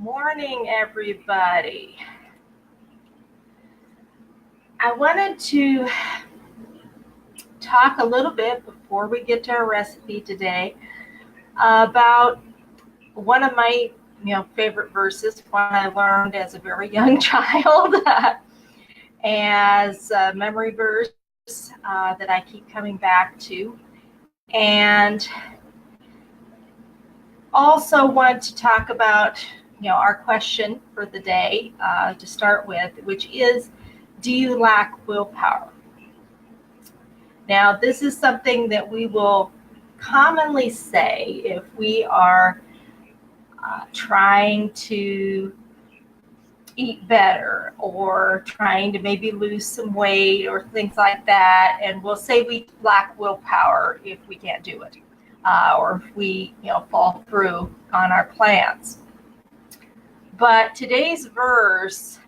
Morning, everybody. I wanted to talk a little bit before we get to our recipe today about one of my favorite verses, one I learned as a very young child as a memory verse that I keep coming back to, and also want to talk about our question for the day to start with, which is, do you lack willpower? Now, this is something that we will commonly say if we are trying to eat better or trying to maybe lose some weight or things like that, and we'll say we lack willpower if we can't do it or if we fall through on our plans. But today's verse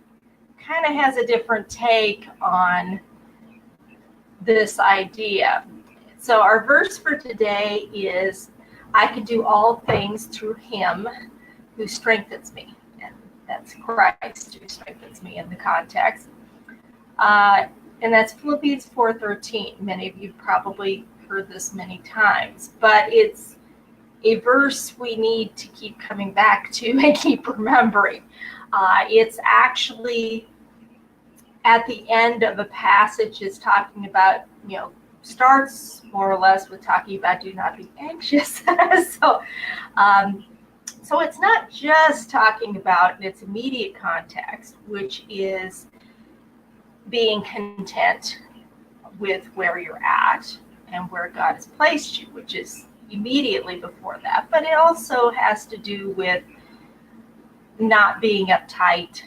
kind of has a different take on this idea. So our verse for today is, I can do all things through him who strengthens me. And that's Christ who strengthens me in the context. And that's Philippians 4:13. Many of you probably heard this many times, but it's a verse we need to keep coming back to and keep remembering. It's actually at the end of a passage is talking about, starts more or less with talking about do not be anxious. So it's not just talking about in its immediate context, which is being content with where you're at and where God has placed you, which is immediately before that, but it also has to do with not being uptight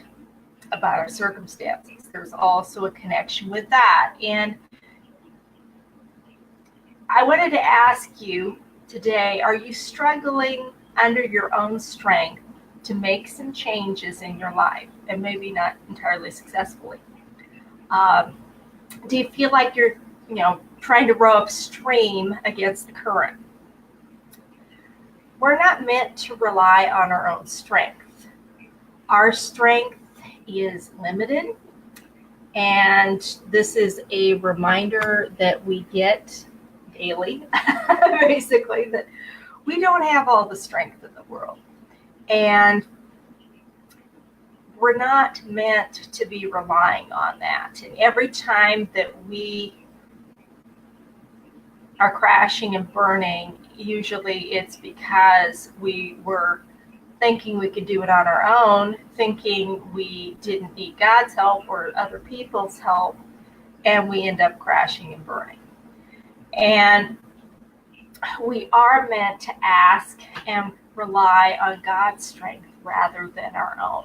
about our circumstances. There's also a connection with that. And I wanted to ask you today, are you struggling under your own strength to make some changes in your life, and maybe not entirely successfully? Do you feel like you're trying to row upstream against the current? We're not meant to rely on our own strength. Our strength is limited, and this is a reminder that we get daily, basically, that we don't have all the strength in the world. And we're not meant to be relying on that. And every time that we are crashing and burning, usually it's because we were thinking we could do it on our own, thinking we didn't need God's help or other people's help, and we end up crashing and burning. And we are meant to ask and rely on God's strength rather than our own.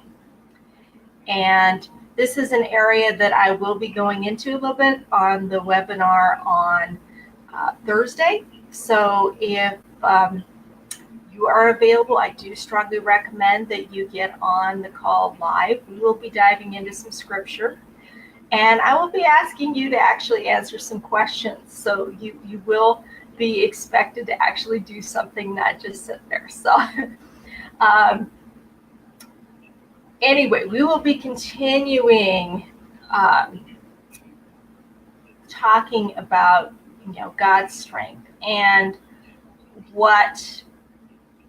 And this is an area that I will be going into a little bit on the webinar on Thursday. So if you are available, I do strongly recommend that you get on the call live. We will be diving into some scripture, and I will be asking you to actually answer some questions. So you will be expected to actually do something, not just sit there. So anyway, we will be continuing talking about God's strength and what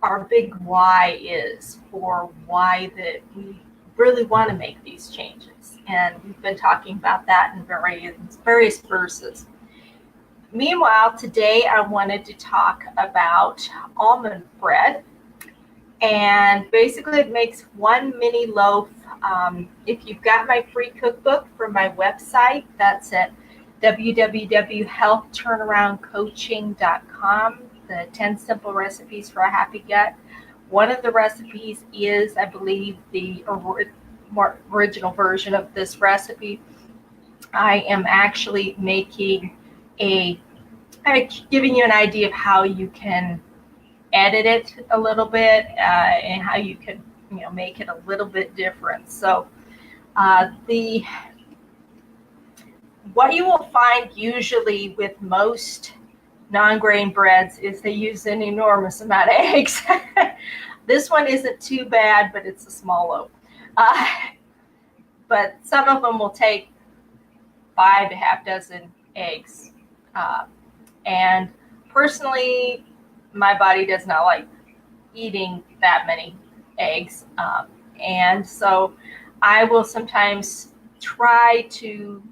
our big why is for why that we really want to make these changes. And we've been talking about that in various verses. Meanwhile, today I wanted to talk about almond bread. And basically it makes one mini loaf. If you've got my free cookbook from my website, that's at www.healthturnaroundcoaching.com, the 10 simple recipes for a happy gut. One of the recipes is, I believe, the original version of this recipe. I am actually giving you an idea of how you can edit it a little bit and how you can make it a little bit different. So what you will find usually with most non-grain breads is they use an enormous amount of eggs. This one isn't too bad, but it's a small loaf. But some of them will take 5 to half dozen eggs. And personally, my body does not like eating that many eggs. And so I will sometimes try to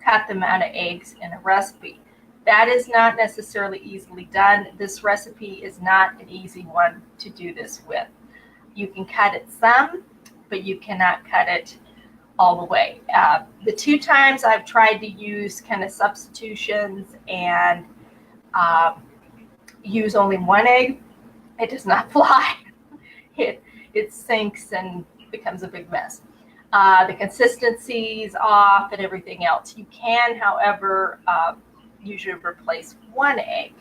cut the amount of eggs in a recipe. That is not necessarily easily done. This recipe is not an easy one to do this with. You can cut it some, but you cannot cut it all the way. The 2 times I've tried to use kind of substitutions and use only 1 egg, it does not fly. It sinks and becomes a big mess. The consistency is off and everything else. You can, however, usually replace 1 egg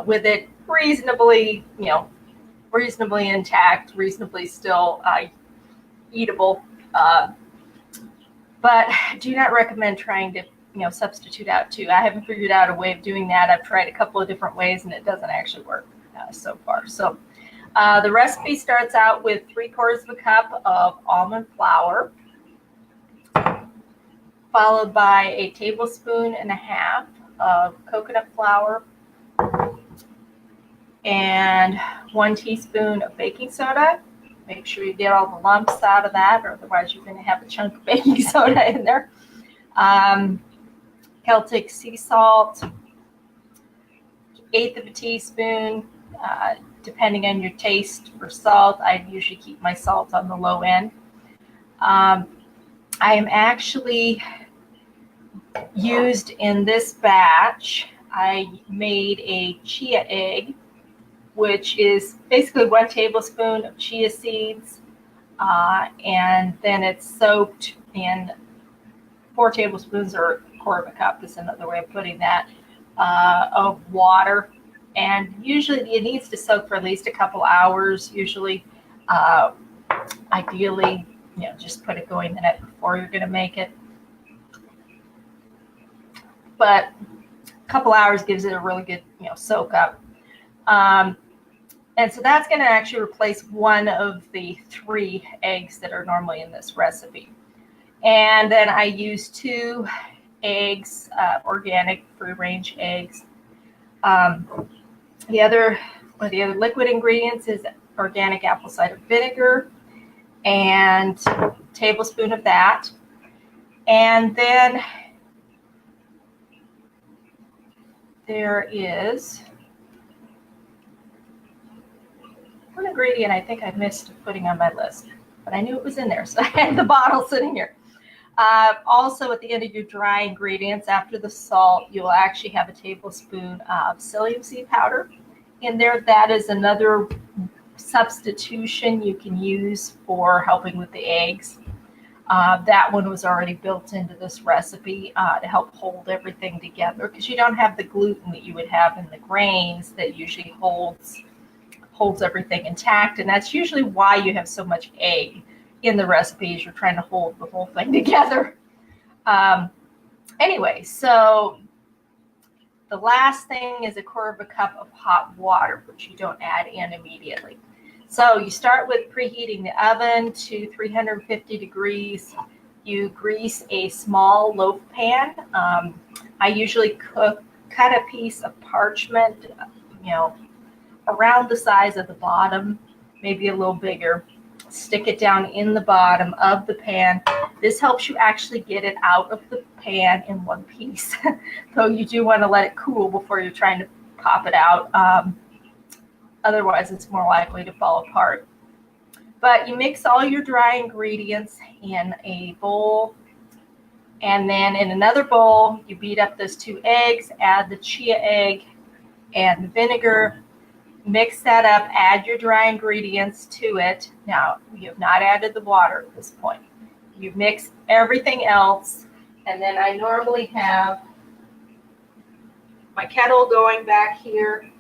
with it reasonably, reasonably intact, reasonably still eatable. But do not recommend trying to, substitute out 2. I haven't figured out a way of doing that. I've tried a couple of different ways and it doesn't actually work so far. So the recipe starts out with 3/4 of a cup of almond flour, followed by a 1.5 tablespoons of coconut flour, and 1 teaspoon of baking soda. Make sure you get all the lumps out of that, or otherwise you're going to have a chunk of baking soda in there. Celtic Sea Salt, 1/8 of a teaspoon. Depending on your taste for salt, I usually keep my salt on the low end. I am actually used in this batch, I made a chia egg, which is basically 1 tablespoon of chia seeds, and then it's soaked in 4 tablespoons, or 1/4 of a cup is another way of putting that, of water. And usually it needs to soak for at least a couple hours. Usually, ideally, just put it going the night before you're going to make it. But a couple hours gives it a really good, soak up. And so that's going to actually replace 1 of the 3 eggs that are normally in this recipe. And then I use 2 eggs, organic free-range eggs. One of the other liquid ingredients is organic apple cider vinegar, and a tablespoon of that. And then there is one ingredient I think I missed putting on my list, but I knew it was in there, so I had the bottle sitting here. Also, at the end of your dry ingredients, after the salt, you will actually have a tablespoon of Psyllium seed powder in there. That is another substitution you can use for helping with the eggs. That one was already built into this recipe to help hold everything together, because you don't have the gluten that you would have in the grains that usually holds everything intact, and that's usually why you have so much egg in the recipes. You're trying to hold the whole thing together. Anyway, so the last thing is a 1/4 of a cup of hot water, which you don't add in immediately. So you start with preheating the oven to 350 degrees. You grease a small loaf pan. I usually cut a piece of parchment, around the size of the bottom, maybe a little bigger. Stick it down in the bottom of the pan. This helps you actually get it out of the pan in one piece. So you do want to let it cool before you're trying to pop it out. Otherwise, it's more likely to fall apart. But you mix all your dry ingredients in a bowl. And then in another bowl, you beat up those 2 eggs, add the chia egg and the vinegar. Mix that up, add your dry ingredients to it. Now, you have not added the water at this point. You mix everything else, and then I normally have my kettle going back here,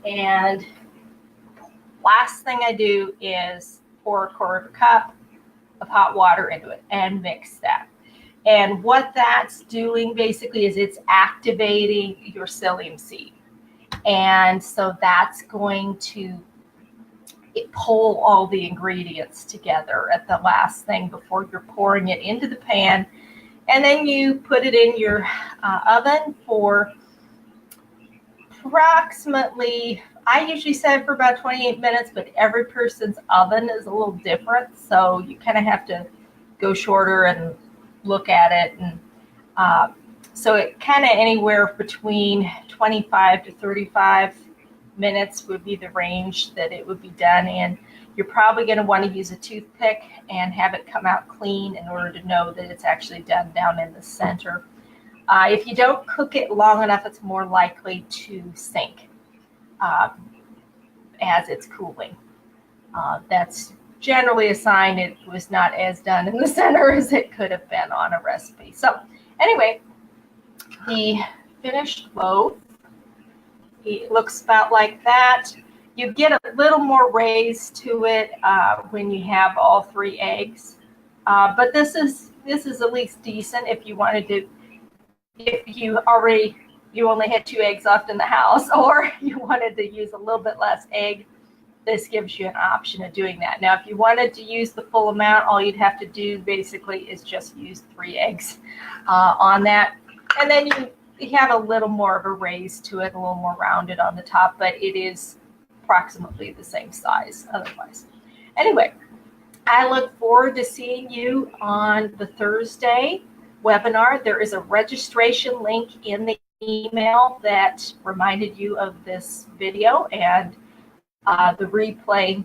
and last thing I do is pour a 1/4 of a cup of hot water into it and mix that. And what that's doing basically is it's activating your psyllium seed. And so that's going to pull all the ingredients together at the last thing before you're pouring it into the pan. And then you put it in your oven for approximately, I usually set it for about 28 minutes, but every person's oven is a little different. So you kind of have to go shorter and look at it. And so it kind of anywhere between 25 to 35 minutes would be the range that it would be done in. You're probably going to want to use a toothpick and have it come out clean in order to know that it's actually done down in the center. If you don't cook it long enough, it's more likely to sink as it's cooling. That's generally a sign it was not as done in the center as it could have been on a recipe. So anyway, the finished loaf, it looks about like that. You get a little more raise to it when you have all 3 eggs, but this is at least decent if you wanted to. If you only had 2 eggs left in the house, or you wanted to use a little bit less egg, this gives you an option of doing that. Now, if you wanted to use the full amount, all you'd have to do basically is just use 3 eggs on that, and then you have a little more of a raise to it, a little more rounded on the top, but it is approximately the same size otherwise. Anyway, I look forward to seeing you on the Thursday webinar. There is a registration link in the email that reminded you of this video, and the replay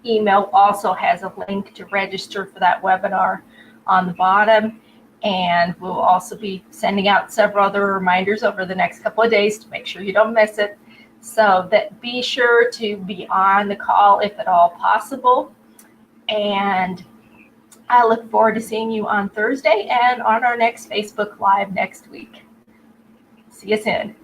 email also has a link to register for that webinar on the bottom. And we'll also be sending out several other reminders over the next couple of days to make sure you don't miss it. So that be sure to be on the call if at all possible. And I look forward to seeing you on Thursday and on our next Facebook Live next week. See you soon.